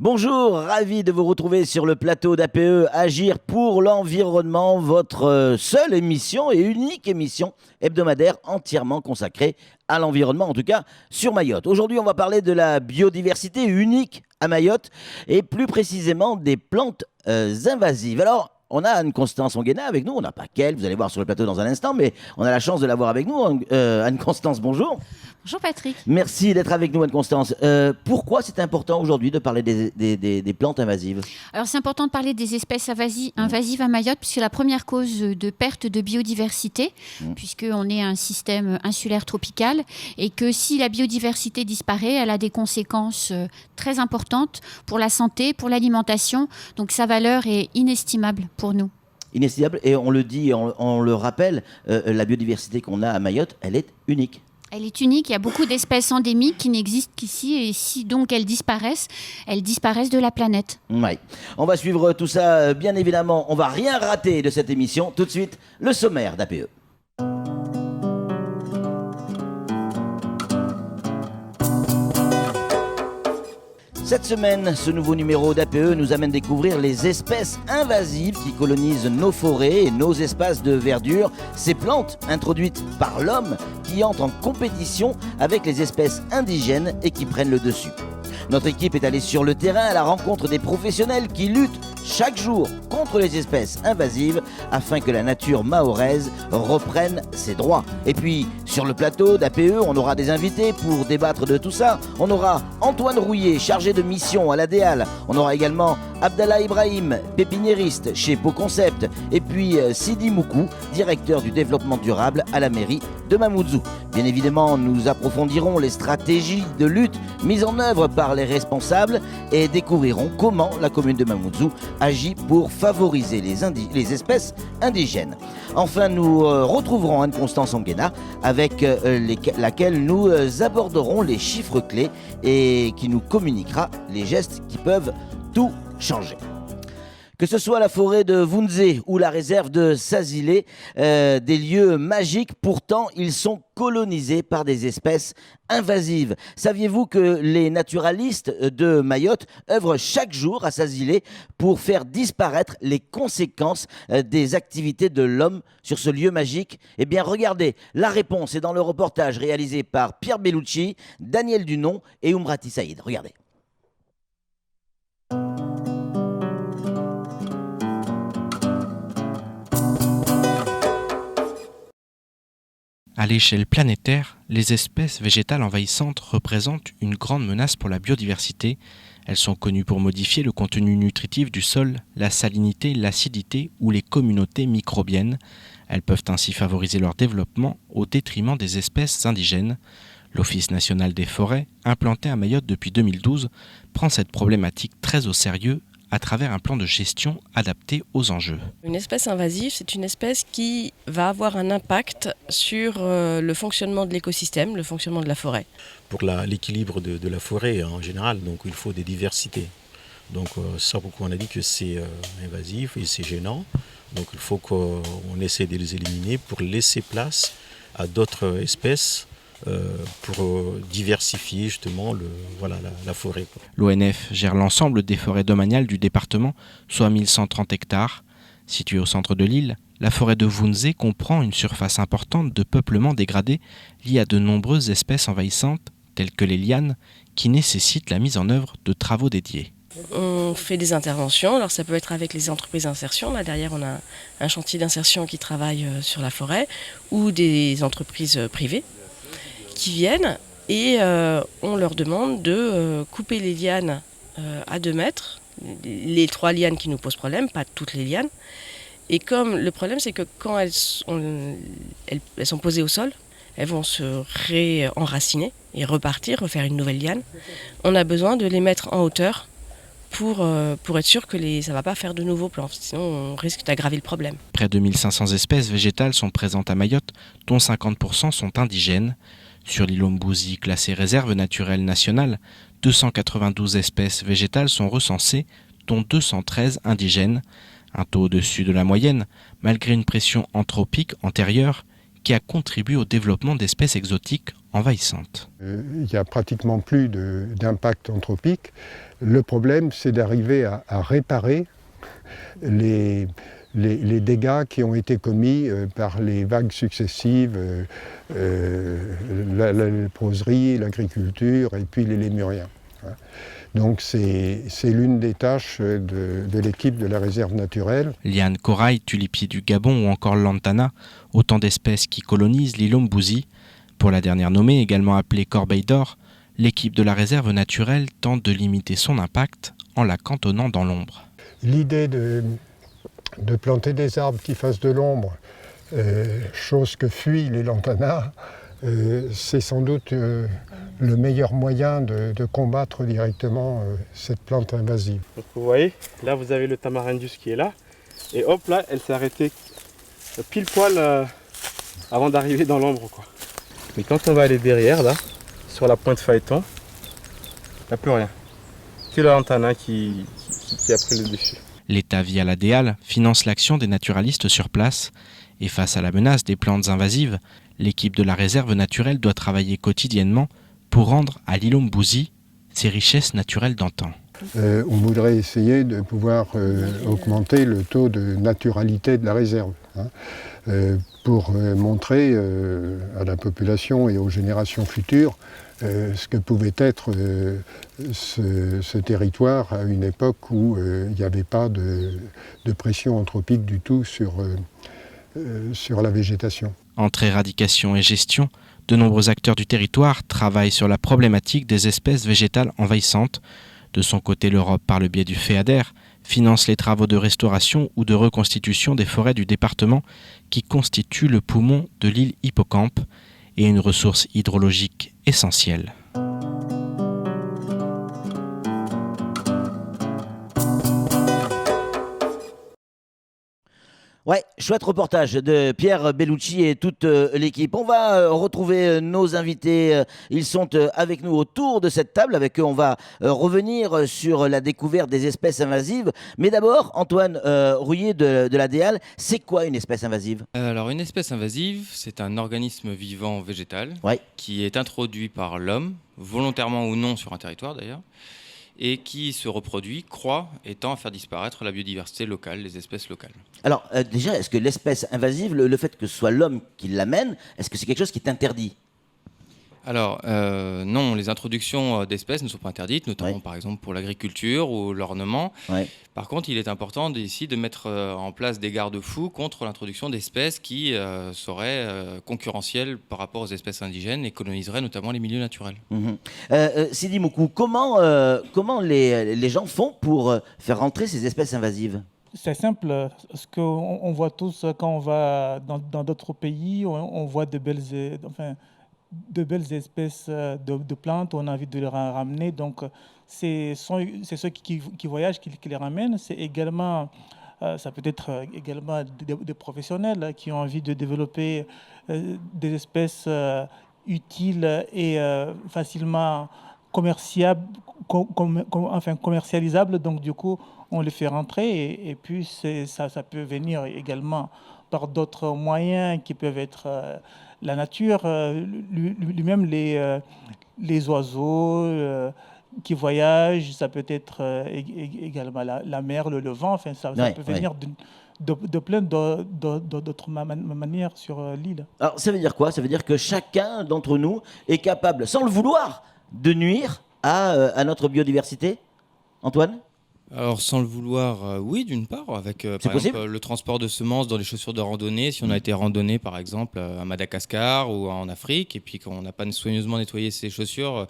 Bonjour, ravi de vous retrouver sur le plateau d'APE Agir pour l'environnement, votre seule émission et unique émission hebdomadaire entièrement consacrée à l'environnement, en tout cas sur Mayotte. Aujourd'hui, on va parler de la biodiversité unique à Mayotte et plus précisément des plantes invasives. Alors, on a Anne-Constance Onguena avec nous, on n'a pas qu'elle, vous allez voir sur le plateau dans un instant, mais on a la chance de l'avoir avec nous. Anne-Constance, bonjour. Bonjour Patrick. Merci d'être avec nous, Anne-Constance. Pourquoi c'est important aujourd'hui de parler des plantes invasives ? Alors c'est important de parler des espèces invasives à Mayotte, puisque c'est la première cause de perte de biodiversité, puisqu'on est un système insulaire tropical, et que si la biodiversité disparaît, elle a des conséquences très importantes pour la santé, pour l'alimentation, donc sa valeur est inestimable pour nous. Inestimable, et on le dit, on le rappelle, la biodiversité qu'on a à Mayotte, elle est unique. Elle est unique, il y a beaucoup d'espèces endémiques qui n'existent qu'ici et si donc elles disparaissent de la planète. Ouais. On va suivre tout ça, bien évidemment, on va rien rater de cette émission. Tout de suite, le sommaire d'APE. Cette semaine, ce nouveau numéro d'APE nous amène découvrir les espèces invasives qui colonisent nos forêts et nos espaces de verdure. Ces plantes, introduites par l'homme, qui entrent en compétition avec les espèces indigènes et qui prennent le dessus. Notre équipe est allée sur le terrain à la rencontre des professionnels qui luttent chaque jour contre les espèces invasives afin que la nature mahoraise reprenne ses droits. Et puis, sur le plateau d'APE, on aura des invités pour débattre de tout ça. On aura Antoine Rouillet, chargé de mission à l'ADEAL. On aura également Abdallah Ibrahim, pépiniériste chez Beau Concept. Et puis Sidi Moukou, directeur du développement durable à la mairie de Mamoudzou. Bien évidemment, nous approfondirons les stratégies de lutte mises en œuvre par les responsables et découvrirons comment la commune de Mamoudzou agit pour favoriser les espèces indigènes. Enfin, nous retrouverons Anne-Constance Onguena avec laquelle nous aborderons les chiffres clés et qui nous communiquera les gestes qui peuvent tout changer. Que ce soit la forêt de Vunzé ou la réserve de Sazilé, des lieux magiques, pourtant ils sont colonisés par des espèces invasives. Saviez-vous que les naturalistes de Mayotte œuvrent chaque jour à Sazilé pour faire disparaître les conséquences des activités de l'homme sur ce lieu magique ? Eh bien regardez, la réponse est dans le reportage réalisé par Pierre Bellucci, Daniel Dunon et Oumrati Saïd. Regardez. À l'échelle planétaire, les espèces végétales envahissantes représentent une grande menace pour la biodiversité. Elles sont connues pour modifier le contenu nutritif du sol, la salinité, l'acidité ou les communautés microbiennes. Elles peuvent ainsi favoriser leur développement au détriment des espèces indigènes. L'Office national des forêts, implanté à Mayotte depuis 2012, prend cette problématique très au sérieux à travers un plan de gestion adapté aux enjeux. Une espèce invasive, c'est une espèce qui va avoir un impact sur le fonctionnement de l'écosystème, le fonctionnement de la forêt. Pour l'équilibre de la forêt en général, donc il faut des diversités. Donc ça, pourquoi on a dit que c'est invasif et c'est gênant. Donc il faut qu'on essaie de les éliminer pour laisser place à d'autres espèces pour diversifier justement la forêt. L'ONF gère l'ensemble des forêts domaniales du département, soit 1130 hectares. Située au centre de l'île, la forêt de Vunzé comprend une surface importante de peuplement dégradé liée à de nombreuses espèces envahissantes, telles que les lianes, qui nécessitent la mise en œuvre de travaux dédiés. On fait des interventions, alors ça peut être avec les entreprises d'insertion, là derrière on a un chantier d'insertion qui travaille sur la forêt, ou des entreprises privées qui viennent et on leur demande de couper les lianes à 2 mètres, les 3 lianes qui nous posent problème, pas toutes les lianes. Et comme le problème c'est que quand elles sont posées au sol, elles vont se réenraciner et repartir, refaire une nouvelle liane. On a besoin de les mettre en hauteur pour être sûr que ça ne va pas faire de nouveaux plants, sinon on risque d'aggraver le problème. Près de 1500 espèces végétales sont présentes à Mayotte, dont 50% sont indigènes. Sur l'île Ombouzy, classée réserve naturelle nationale, 292 espèces végétales sont recensées, dont 213 indigènes. Un taux au-dessus de la moyenne, malgré une pression anthropique antérieure qui a contribué au développement d'espèces exotiques envahissantes. Il n'y a pratiquement plus d'impact anthropique. Le problème, c'est d'arriver à réparer les dégâts qui ont été commis par les vagues successives, la léproserie, l'agriculture et puis les lémuriens. Donc c'est l'une des tâches de l'équipe de la réserve naturelle. Liane, corail, tulipier du Gabon ou encore lantana, autant d'espèces qui colonisent l'île Ombouzy. Pour la dernière nommée, également appelée corbeille d'or, l'équipe de la réserve naturelle tente de limiter son impact en la cantonnant dans l'ombre. L'idée de planter des arbres qui fassent de l'ombre, chose que fuient les lantanas, c'est sans doute le meilleur moyen de combattre directement cette plante invasive. Donc vous voyez, là vous avez le tamarindus qui est là, et hop là, elle s'est arrêtée pile poil avant d'arriver dans l'ombre, quoi. Mais quand on va aller derrière, là, sur la pointe phaéton, il n'y a plus rien. C'est le lantana qui a pris le dessus. L'État, via la DEAL, finance l'action des naturalistes sur place. Et face à la menace des plantes invasives, l'équipe de la réserve naturelle doit travailler quotidiennement pour rendre à l'île Ombouzy ses richesses naturelles d'antan. On voudrait essayer de pouvoir augmenter le taux de naturalité de la réserve, pour montrer à la population et aux générations futures ce que pouvait être ce territoire à une époque où il n'y avait pas de pression anthropique du tout sur la végétation. Entre éradication et gestion, de nombreux acteurs du territoire travaillent sur la problématique des espèces végétales envahissantes. De son côté, l'Europe, par le biais du FEADER, finance les travaux de restauration ou de reconstitution des forêts du département qui constituent le poumon de l'île Hippocampe et une ressource hydrologique essentielle. Ouais, chouette reportage de Pierre Bellucci et toute l'équipe. On va retrouver nos invités. Ils sont avec nous autour de cette table. Avec eux, on va revenir sur la découverte des espèces invasives. Mais d'abord, Antoine Rouillet de la DEAL, c'est quoi une espèce invasive ? Alors, une espèce invasive, c'est un organisme vivant végétal qui est introduit par l'homme, volontairement ou non sur un territoire d'ailleurs, et qui se reproduit, croît et tend à faire disparaître la biodiversité locale, les espèces locales. Alors déjà, est-ce que l'espèce invasive, le fait que ce soit l'homme qui l'amène, est-ce que c'est quelque chose qui est interdit ? Alors non, les introductions d'espèces ne sont pas interdites, notamment par exemple pour l'agriculture ou l'ornement. Par contre, il est important ici de mettre en place des garde-fous contre l'introduction d'espèces qui seraient concurrentielles par rapport aux espèces indigènes et coloniseraient notamment les milieux naturels. Sidi Moukou, comment les gens font pour faire rentrer ces espèces invasives ? C'est simple, ce qu'on voit tous quand on va dans d'autres pays, on voit de belles espèces de plantes, on a envie de les ramener. Donc, c'est ceux qui voyagent qui les ramènent. C'est également, ça peut être également des professionnels qui ont envie de développer des espèces utiles et facilement commercialisables. Donc, du coup, on les fait rentrer et puis ça peut venir également par d'autres moyens qui peuvent être la nature, lui-même les oiseaux qui voyagent, ça peut être également la mer, le vent, ça peut venir de plein d'autres manières sur l'île. Alors ça veut dire quoi ? Ça veut dire que chacun d'entre nous est capable, sans le vouloir, de nuire à notre biodiversité ? Antoine ? Alors sans le vouloir, oui, d'une part, avec par exemple, le transport de semences dans les chaussures de randonnée. Si on a été randonné par exemple à Madagascar ou en Afrique et puis qu'on n'a pas soigneusement nettoyé ses chaussures,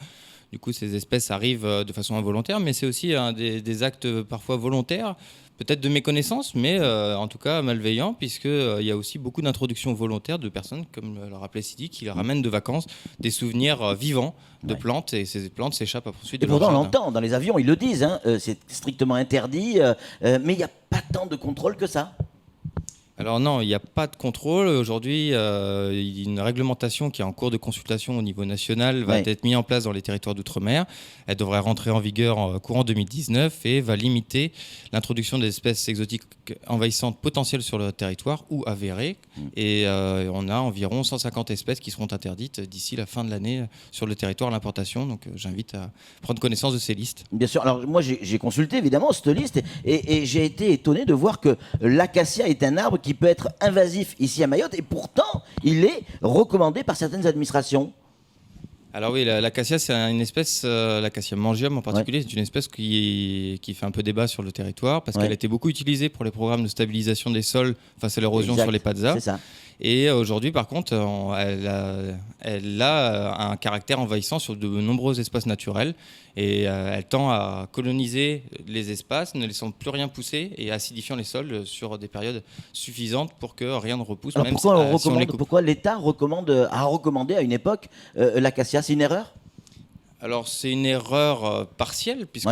du coup ces espèces arrivent de façon involontaire, mais c'est aussi des actes parfois volontaires, peut-être de méconnaissance, mais en tout cas malveillants, puisqu'il y a aussi beaucoup d'introductions volontaires de personnes, comme le rappelait Sidi, qui ramènent de vacances des souvenirs vivants de plantes, et ces plantes s'échappent à poursuite de leur jardin. Et pourtant, on jardin. l'entend, dans les avions, ils le disent, c'est strictement interdit, mais il n'y a pas tant de contrôle que ça. Alors non, il n'y a pas de contrôle. Aujourd'hui, il y a une réglementation qui est en cours de consultation au niveau national va être mise en place dans les territoires d'outre-mer. Elle devrait rentrer en vigueur courant 2019 et va limiter l'introduction des espèces exotiques envahissantes potentielles sur le territoire ou avérées. Et on a environ 150 espèces qui seront interdites d'ici la fin de l'année sur le territoire à l'importation. Donc j'invite à prendre connaissance de ces listes. Bien sûr. Alors moi j'ai consulté évidemment cette liste et j'ai été étonné de voir que l'acacia est un arbre qui peut être invasif ici à Mayotte et pourtant il est recommandé par certaines administrations. Alors oui, l'acacia, c'est une espèce, l'acacia mangium en particulier, c'est une espèce qui fait un peu débat sur le territoire parce qu'elle a été beaucoup utilisée pour les programmes de stabilisation des sols face à l'érosion sur les patzas. C'est ça. Et aujourd'hui, par contre, elle a un caractère envahissant sur de nombreux espaces naturels et elle tend à coloniser les espaces, ne laissant plus rien pousser et acidifiant les sols sur des périodes suffisantes pour que rien ne repousse. Alors pourquoi l'État a recommandé à une époque l'acacia? C'est une erreur? Alors c'est une erreur partielle puisque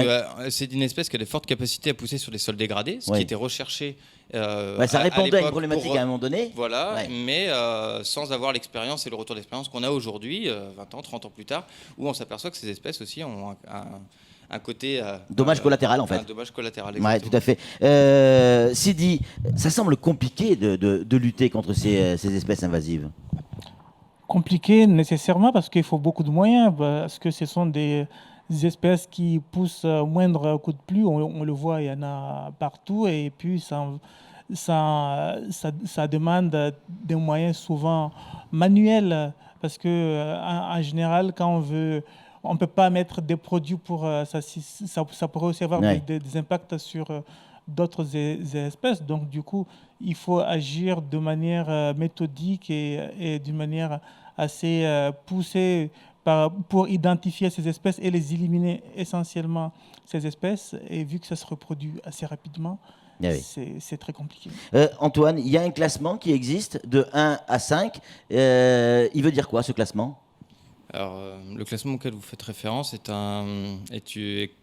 c'est une espèce qui a de fortes capacités à pousser sur des sols dégradés, ce qui était recherché. Ça répondait à une problématique à un moment donné. Voilà, mais sans avoir l'expérience et le retour d'expérience qu'on a aujourd'hui, 20 ans, 30 ans plus tard, où on s'aperçoit que ces espèces aussi ont un côté... dommage collatéral en fait. Un dommage collatéral, exactement. Ouais, tout à fait. Sidi, ça semble compliqué de lutter contre ces espèces invasives. Compliqué nécessairement parce qu'il faut beaucoup de moyens, parce que ce sont des espèces qui poussent moindre coup de pluie, on le voit, il y en a partout, et puis ça demande des moyens souvent manuels, parce que en général, quand on ne peut pas mettre des produits pour ça pourrait aussi avoir des impacts sur d'autres espèces. Donc du coup, il faut agir de manière méthodique et d'une manière assez poussée pour identifier ces espèces et les éliminer essentiellement, ces espèces. Et vu que ça se reproduit assez rapidement, c'est très compliqué. Antoine, il y a un classement qui existe de 1 à 5. Il veut dire quoi ce classement ? Alors, le classement auquel vous faites référence est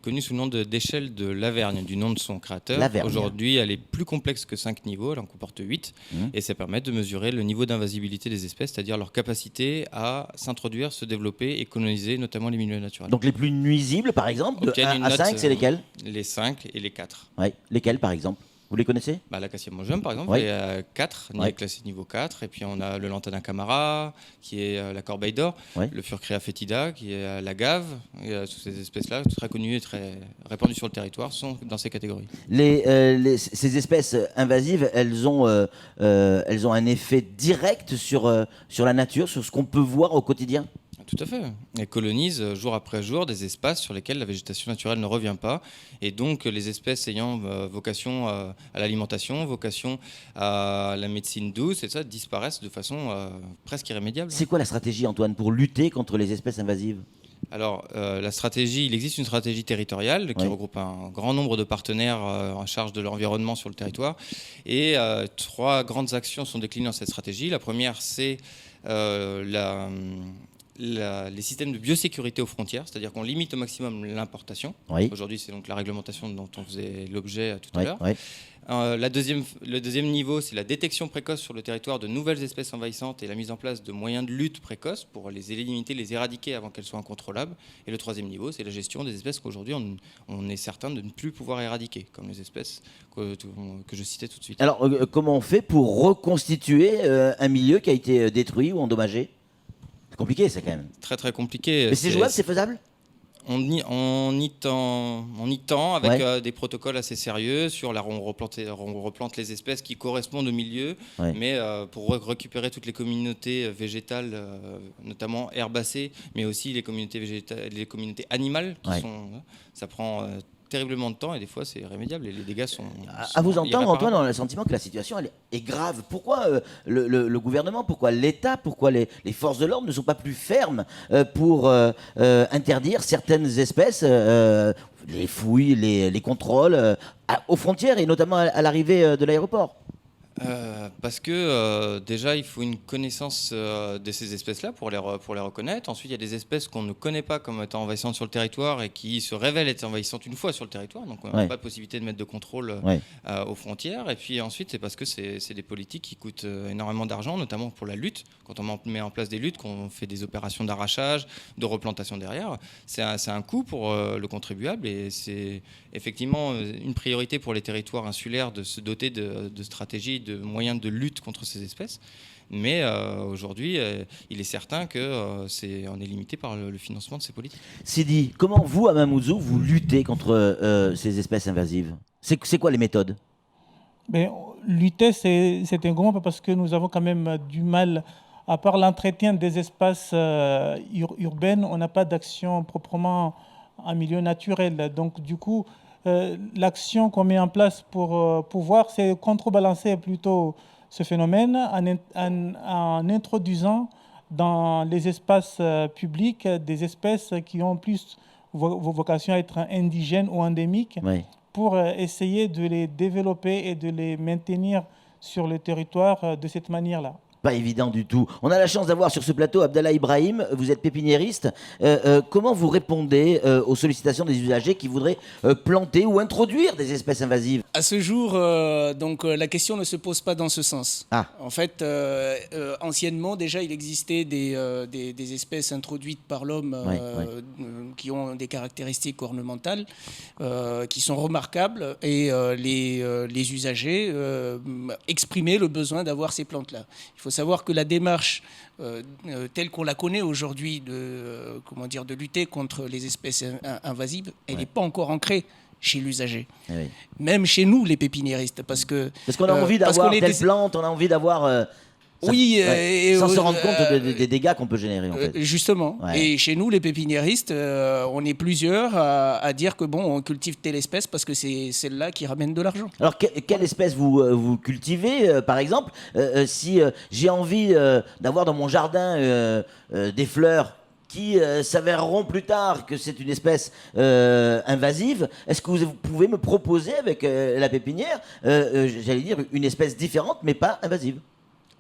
connu sous le nom d'échelle de Lavergne, du nom de son créateur. Aujourd'hui, elle est plus complexe que 5 niveaux, elle en comporte 8, et ça permet de mesurer le niveau d'invasibilité des espèces, c'est-à-dire leur capacité à s'introduire, se développer et coloniser notamment les milieux naturels. Donc les plus nuisibles, par exemple, de 1 à 5, c'est lesquels ? Les 5 et les 4. Ouais. Lesquels, par exemple ? Vous les connaissez ? L'acacia mangium, par exemple, il est 4, classé niveau 4. Et puis on a le lantana camara, qui est la corbeille d'or, le furcrea fétida, qui est la gave. Et, toutes ces espèces-là, très connues et très répandues sur le territoire, sont dans ces catégories. Ces espèces invasives, elles ont un effet direct sur la nature, sur ce qu'on peut voir au quotidien ? Tout à fait. Elles colonisent jour après jour des espaces sur lesquels la végétation naturelle ne revient pas. Et donc les espèces ayant vocation à l'alimentation, vocation à la médecine douce, et ça disparaissent de façon presque irrémédiable. C'est quoi la stratégie, Antoine, pour lutter contre les espèces invasives ? Alors, la stratégie, il existe une stratégie territoriale qui regroupe un grand nombre de partenaires en charge de l'environnement sur le territoire. Et 3 grandes actions sont déclinées dans cette stratégie. La première, c'est les systèmes de biosécurité aux frontières, c'est-à-dire qu'on limite au maximum l'importation. Aujourd'hui, c'est donc la réglementation dont on faisait l'objet tout à l'heure. Le deuxième niveau, c'est la détection précoce sur le territoire de nouvelles espèces envahissantes et la mise en place de moyens de lutte précoce pour les limiter, les éradiquer avant qu'elles soient incontrôlables. Et le troisième niveau, c'est la gestion des espèces qu'aujourd'hui on est certain de ne plus pouvoir éradiquer, comme les espèces que je citais tout de suite. Alors, comment on fait pour reconstituer un milieu qui a été détruit ou endommagé ? C'est compliqué, ça, quand même. Très, très compliqué. Mais c'est jouable, c'est faisable ? On y tend avec des protocoles assez sérieux. On replante les espèces qui correspondent au milieu, mais pour récupérer toutes les communautés végétales, notamment herbacées, mais aussi les communautés animales, ça prend terriblement de temps et des fois c'est irrémédiable et les dégâts sont à vous entendre, Antoine, on a le sentiment que la situation elle est grave. Pourquoi le gouvernement, pourquoi l'État, pourquoi les forces de l'ordre ne sont pas plus fermes pour interdire certaines espèces, les fouilles, les contrôles aux frontières et notamment à l'arrivée de l'aéroport ? Parce que déjà, il faut une connaissance de ces espèces-là pour les reconnaître. Ensuite, il y a des espèces qu'on ne connaît pas comme étant envahissantes sur le territoire et qui se révèlent être envahissantes une fois sur le territoire. Donc, on n'a pas de possibilité de mettre de contrôle aux frontières. Et puis ensuite, c'est parce que c'est des politiques qui coûtent énormément d'argent, notamment pour la lutte. Quand on met en place des luttes, qu'on fait des opérations d'arrachage, de replantation derrière, c'est un coût pour le contribuable. Et c'est effectivement une priorité pour les territoires insulaires de se doter de stratégies, de moyens de lutte contre ces espèces. Mais aujourd'hui, il est certain qu'on est limité par le financement de ces politiques. Sidi, comment vous, à Mamoudzou, vous luttez contre ces espèces invasives ? C'est quoi les méthodes ? Lutter, c'est un grand mot parce que nous avons quand même du mal, à part l'entretien des espaces urbains, on n'a pas d'action proprement en milieu naturel. Donc du coup, l'action qu'on met en place pour pouvoir, c'est contrebalancer plutôt ce phénomène en introduisant dans les espaces publics des espèces qui ont plus vocation à être indigènes ou endémiques, pour essayer de les développer et de les maintenir sur le territoire de cette manière-là. Pas évident du tout. On a la chance d'avoir sur ce plateau Abdallah Ibrahim, vous êtes pépiniériste. Comment vous répondez aux sollicitations des usagers qui voudraient planter ou introduire des espèces invasives ? À ce jour, la question ne se pose pas dans ce sens. En fait, anciennement, déjà, il existait des espèces introduites par l'homme qui ont des caractéristiques ornementales qui sont remarquables et les usagers exprimaient le besoin d'avoir ces plantes-là. Il faut savoir que la démarche telle qu'on la connaît aujourd'hui de lutter contre les espèces invasives, elle n'est pas encore ancrée chez l'usager. Même chez nous, les pépiniéristes, parce qu'on a envie d'avoir telle plante, on a envie d'avoir... sans se rendre compte des dégâts qu'on peut générer. En fait. Justement. Et chez nous, les pépiniéristes, on est plusieurs à dire que on cultive telle espèce parce que c'est celle-là qui ramène de l'argent. Alors, quelle espèce vous cultivez, par exemple si j'ai envie d'avoir dans mon jardin des fleurs qui s'avéreront plus tard que c'est une espèce invasive, est-ce que vous pouvez me proposer avec la pépinière, j'allais dire, une espèce différente mais pas invasive ?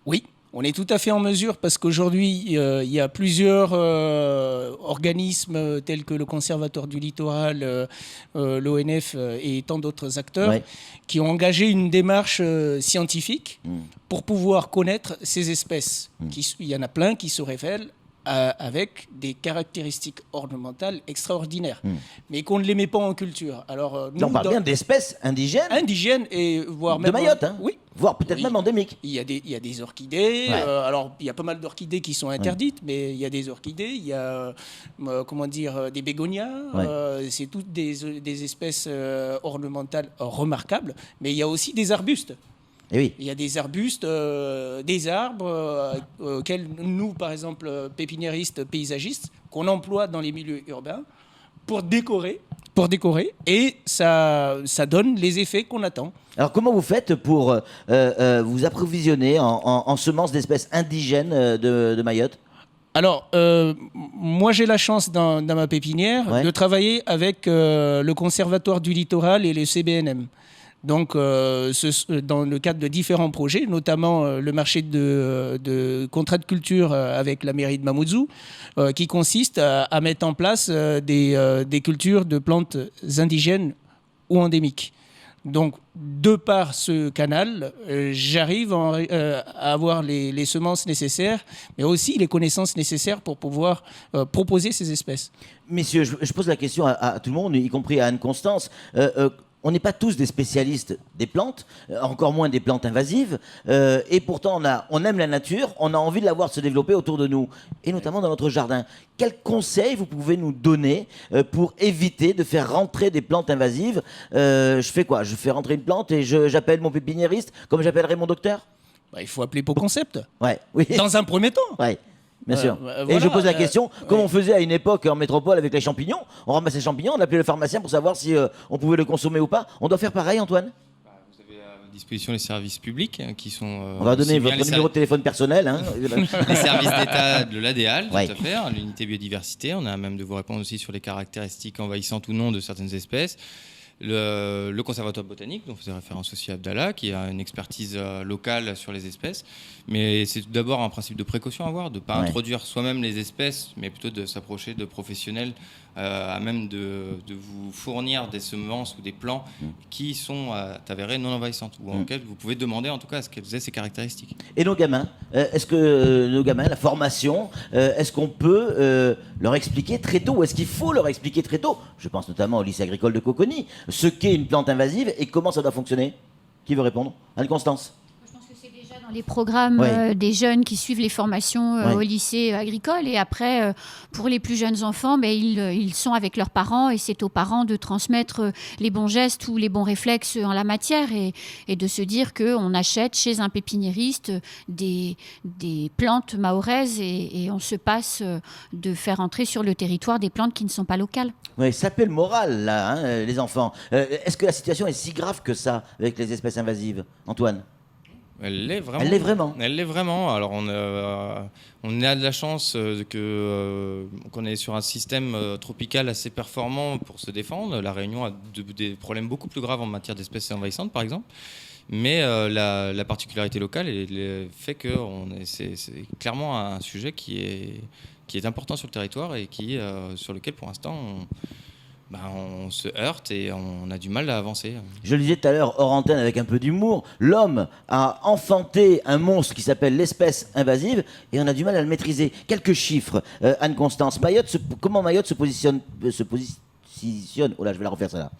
Oui, on est tout à fait en mesure parce qu'aujourd'hui, il y a plusieurs organismes tels que le Conservatoire du Littoral, l'ONF et tant d'autres acteurs qui ont engagé une démarche scientifique pour pouvoir connaître ces espèces. Il y en a plein qui se révèlent avec des caractéristiques ornementales extraordinaires, mais qu'on ne les met pas en culture. Alors, on parle bien d'espèces indigènes. Indigènes et voire même... De Mayotte, oui. Voire peut-être même endémiques. Il y a des orchidées, alors il y a pas mal d'orchidées qui sont interdites, mais il y a des orchidées, il y a des bégonias, c'est toutes des espèces ornementales remarquables, mais il y a aussi des arbustes. Il y a des arbustes, des arbres auxquels nous, par exemple, pépiniéristes, paysagistes, qu'on emploie dans les milieux urbains pour décorer, et ça donne les effets qu'on attend. Alors comment vous faites pour vous approvisionner en semences d'espèces indigènes de Mayotte ? Alors, moi j'ai la chance dans ma pépinière de travailler avec le Conservatoire du Littoral et le CBNM. Donc, dans le cadre de différents projets, notamment le marché de contrat de culture avec la mairie de Mamoudzou, qui consiste à mettre en place des cultures de plantes indigènes ou endémiques. Donc, de par ce canal, j'arrive à avoir les semences nécessaires, mais aussi les connaissances nécessaires pour pouvoir proposer ces espèces. Messieurs, je pose la question à tout le monde, y compris à Anne-Constance. On n'est pas tous des spécialistes des plantes, encore moins des plantes invasives, et pourtant on aime la nature, on a envie de la voir se développer autour de nous, et notamment dans notre jardin. Quels conseils vous pouvez nous donner pour éviter de faire rentrer des plantes invasives ? Je fais quoi ? Je fais rentrer une plante et j'appelle mon pépiniériste, comme j'appellerais mon docteur ? Il faut appeler Pau Concept, oui. Dans un premier temps. Bien sûr. Et je pose la question, comme on faisait à une époque en métropole avec les champignons, on ramassait les champignons, on appelait le pharmacien pour savoir si on pouvait le consommer ou pas. On doit faire pareil, Antoine ? Vous avez à disposition les services publics qui sont... on va donner votre numéro de téléphone personnel. Les services d'État de l'ADEAL, tout à fait, l'unité biodiversité. On a même de vous répondre aussi sur les caractéristiques envahissantes ou non de certaines espèces. le conservatoire botanique, dont faisait référence aussi Abdallah, qui a une expertise locale sur les espèces. Mais c'est tout d'abord un principe de précaution à avoir, de ne pas introduire soi-même les espèces, mais plutôt de s'approcher de professionnels à même de vous fournir des semences ou des plants qui sont avérés non envahissantes, ou auxquels vous pouvez demander en tout cas à ce qu'elles aient ces caractéristiques. Et nos gamins, la formation, est-ce qu'on peut leur expliquer très tôt, ou est-ce qu'il faut leur expliquer très tôt, je pense notamment au lycée agricole de Coconi, ce qu'est une plante invasive et comment ça doit fonctionner? Qui veut répondre? Anne-Constance. Dans les programmes des jeunes qui suivent les formations au lycée agricole, et après pour les plus jeunes enfants, ils sont avec leurs parents et c'est aux parents de transmettre les bons gestes ou les bons réflexes en la matière et de se dire qu'on achète chez un pépiniériste des plantes mahoraises et on se passe de faire entrer sur le territoire des plantes qui ne sont pas locales. Oui, ça fait le moral là, les enfants. Est-ce que la situation est si grave que ça avec les espèces invasives, Antoine? Elle l'est vraiment. Elle l'est vraiment. Elle l'est vraiment. Alors on a de la chance qu'on est sur un système tropical assez performant pour se défendre. La Réunion a des problèmes beaucoup plus graves en matière d'espèces envahissantes, par exemple. Mais la particularité locale fait que c'est clairement un sujet qui est important sur le territoire et sur lequel, pour l'instant, on se heurte et on a du mal à avancer. Je le disais tout à l'heure, hors antenne, avec un peu d'humour, l'homme a enfanté un monstre qui s'appelle l'espèce invasive et on a du mal à le maîtriser. Quelques chiffres, Anne-Constance. Comment Mayotte se positionne oh là, je vais la refaire ça là.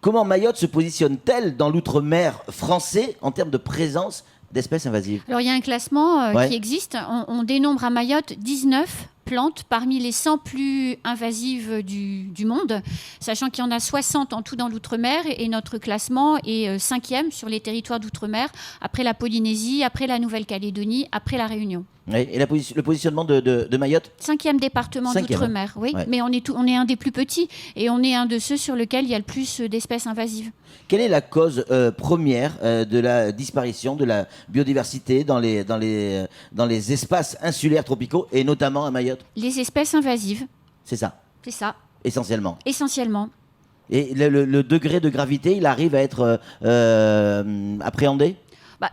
Comment Mayotte se positionne-t-elle dans l'outre-mer français en termes de présence d'espèces invasives? Alors il y a un classement qui existe. On dénombre à Mayotte 19 plantes parmi les 100 plus invasives du monde, sachant qu'il y en a 60 en tout dans l'outre-mer et notre classement est 5e sur les territoires d'outre-mer, après la Polynésie, après la Nouvelle-Calédonie, après la Réunion. Oui, et le positionnement de Mayotte? 5e département d'outre-mer, oui. Ouais. Mais on est un des plus petits et on est un de ceux sur lesquels il y a le plus d'espèces invasives. Quelle est la cause première de la disparition de la biodiversité dans les espaces insulaires tropicaux et notamment à Mayotte? Les espèces invasives. C'est ça? C'est ça. Essentiellement? Essentiellement. Et le degré de gravité, il arrive à être appréhendé?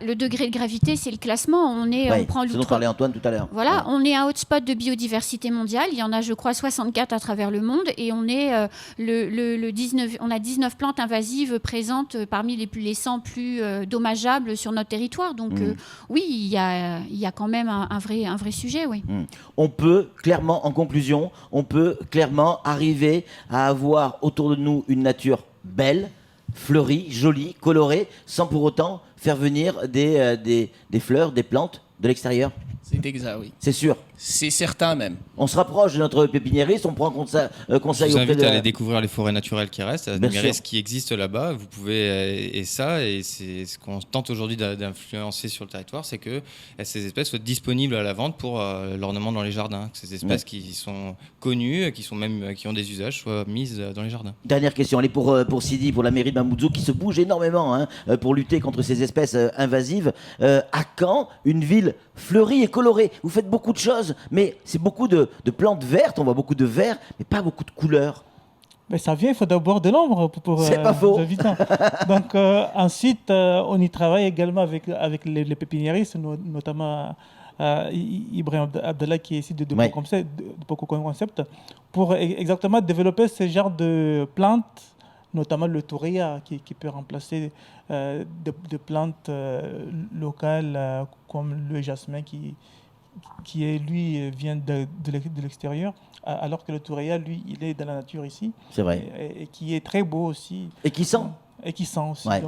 Le degré de gravité, c'est le classement. On prend ce dont parlait Antoine tout à l'heure. Voilà, on est un hotspot de biodiversité mondiale. Il y en a, je crois, 64 à travers le monde. Et on est on a 19 plantes invasives présentes parmi les 100 plus dommageables sur notre territoire. Donc oui, il y a quand même un vrai sujet, oui. On peut clairement, en conclusion, arriver à avoir autour de nous une nature belle, fleurie, jolie, colorée, sans pour autant faire venir des fleurs, des plantes de l'extérieur? C'est exact, oui. C'est sûr? C'est certain même. On se rapproche de notre pépiniériste, on prend conseil Je vous invite à aller la... découvrir les forêts naturelles qui restent, les mairies qui existent là-bas. Vous pouvez, et c'est ce qu'on tente aujourd'hui d'influencer sur le territoire, c'est que ces espèces soient disponibles à la vente pour l'ornement dans les jardins. Que ces espèces qui sont connues, qui ont des usages, soient mises dans les jardins. Dernière question, elle est pour Sidi, pour la mairie de Mamoudzou, qui se bouge énormément pour lutter contre ces espèces invasives. À quand une ville fleurie et colorée? Vous faites beaucoup de choses, mais c'est beaucoup de plantes vertes, on voit beaucoup de vert, mais pas beaucoup de couleurs. Mais ça vient, il faut d'abord de l'ombre pour c'est pas faux. Donc ensuite, on y travaille également avec les pépiniéristes, notamment Ibrahim Abdallah qui est ici de Poco Concept, pour exactement développer ce genre de plantes, notamment le Touria qui peut remplacer des plantes locales comme le jasmin qui lui vient de l'extérieur, alors que le Touria, lui, il est dans la nature ici. C'est vrai. Et qui est très beau aussi. Et qui sent. Et qui sent aussi. Ouais.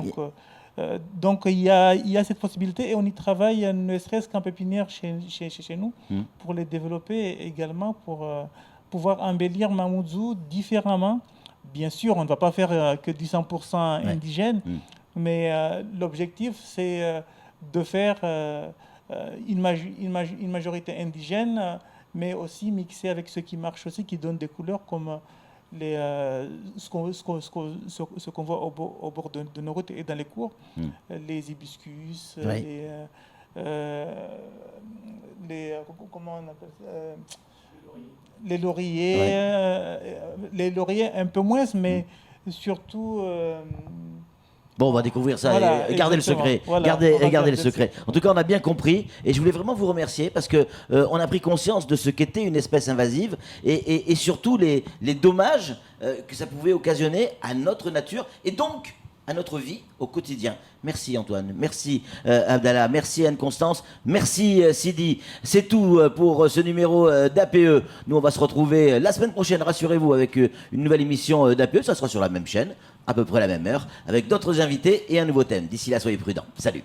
Donc il y a cette possibilité et on y travaille, ne serait-ce qu'en pépinière chez nous, pour les développer également, pour pouvoir embellir Mamoudzou différemment. Bien sûr, on ne va pas faire que du 100% indigène, mais l'objectif, c'est de faire une majorité indigène, mais aussi mixée avec ce qui marche aussi, qui donne des couleurs comme ce qu'on voit au bord de nos routes et dans les cours, les hibiscus, comment on appelle ça, les lauriers, un peu moins, mais surtout... Bon, on va découvrir ça Voilà, et garder le exactement. secret. Voilà, Garder on va le garder secret. En tout cas, on a bien compris et je voulais vraiment vous remercier parce que on a pris conscience de ce qu'était une espèce invasive et surtout les dommages que ça pouvait occasionner à notre nature et donc à notre vie au quotidien. Merci Antoine, merci Abdallah, merci Anne-Constance, merci Sidi. C'est tout pour ce numéro d'APE. Nous, on va se retrouver la semaine prochaine, rassurez-vous, avec une nouvelle émission d'APE. Ça sera sur la même chaîne, à peu près la même heure, avec d'autres invités et un nouveau thème. D'ici là, soyez prudents. Salut.